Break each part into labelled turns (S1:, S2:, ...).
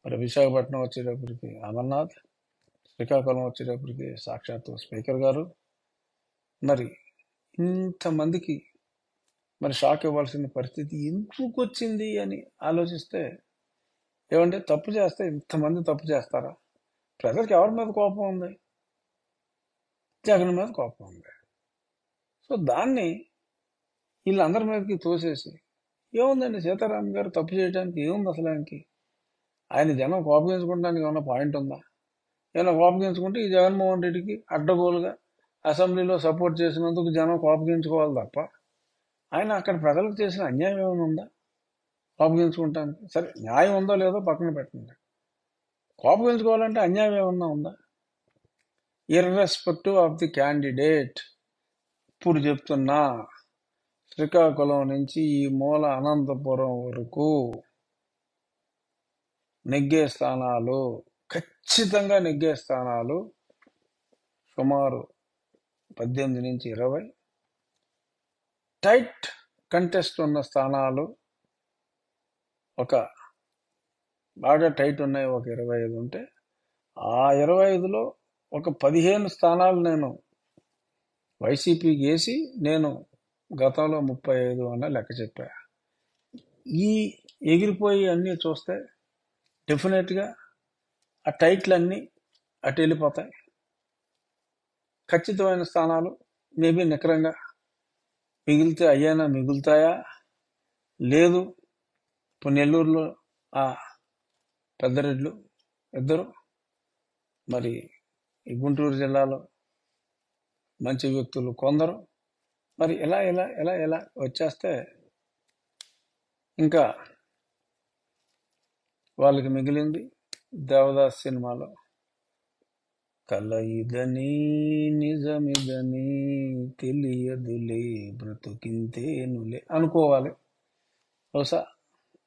S1: మరి విశాఖపట్నం వచ్చేటప్పటికి అమర్నాథ్, శ్రీకాకుళం వచ్చేటప్పటికి సాక్షాత్తు స్పీకర్ గారు. మరి ఇంతమందికి మరి షాక్ ఇవ్వాల్సిన పరిస్థితి ఎందుకు వచ్చింది అని ఆలోచిస్తే, ఏమంటే తప్పు చేస్తే ఇంతమంది తప్పు చేస్తారా? ప్రజలకు ఎవరి మీద కోపం ఉంది? జగన్ మీద కోపం ఉంది. సో దాన్ని వీళ్ళందరి మీదకి తోసేసి, ఏముందండి సీతారాం గారు తప్పు చేయడానికి ఏముంది అసలు? ఆయన జనం కోపగించుకోవడానికి ఏమన్నా పాయింట్ ఉందా? ఏమైనా కోపగించుకుంటే ఈ జగన్మోహన్ రెడ్డికి అడ్డగోలుగా అసెంబ్లీలో సపోర్ట్ చేసినందుకు జనం కోపగించుకోవాలి తప్ప, ఆయన అక్కడ ప్రజలకు చేసిన అన్యాయం ఏమైనా ఉందా కోపగించుకుంటానికి? సరే, న్యాయం ఉందో లేదో పక్కన పెట్టండి. కోపగించుకోవాలంటే అన్యాయం ఏమన్నా ఉందా? ఇర్రెస్పెక్టివ్ ఆఫ్ ది క్యాండిడేట్, ఇప్పుడు చెప్తున్నా, శ్రీకాకుళం నుంచి ఈ మూల అనంతపురం వరకు నెగ్గే స్థానాలు, ఖచ్చితంగా నెగ్గే స్థానాలు సుమారు 18 నుంచి 20. టైట్ కంటెస్ట్ ఉన్న స్థానాలు ఒక బాగా టైట్ ఉన్నాయి, ఒక 25 ఉంటే, ఆ 25లో ఒక 15 స్థానాలు నేను వైసీపీకి వేసి నేను గతంలో 35 అన్న లెక్క చెప్పా. ఈ ఎగిరిపోయి అన్నీ చూస్తే డెఫినెట్గా ఆ టైట్లన్నీ అటు వెళ్ళిపోతాయి. ఖచ్చితమైన స్థానాలు మేబీ నికరంగా మిగిలితే అయ్యానా మిగులుతాయా? లేదు, ఇప్పుడు నెల్లూరులో ఆ పెద్దరెడ్లు ఇద్దరు, మరి ఈ గుంటూరు జిల్లాలో మంచి వ్యక్తులు కొందరు, మరి ఎలా ఎలా ఎలా ఎలా వచ్చేస్తే ఇంకా వాళ్ళకి మిగిలింది దేవదాస్ సినిమాలో కల ఇదని నిజమిదని తెలియదులే బ్రతుకింతేనులే అనుకోవాలి. బహుశా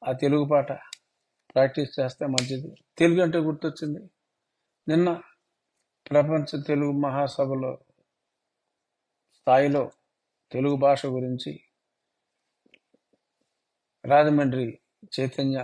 S1: ఆ తెలుగు పాట ప్రాక్టీస్ చేస్తే మంచిది. తెలుగు అంటే గుర్తొచ్చింది, నిన్న ప్రపంచ తెలుగు మహాసభలో స్థాయిలో తెలుగు భాష గురించి రాజమండ్రి చైతన్య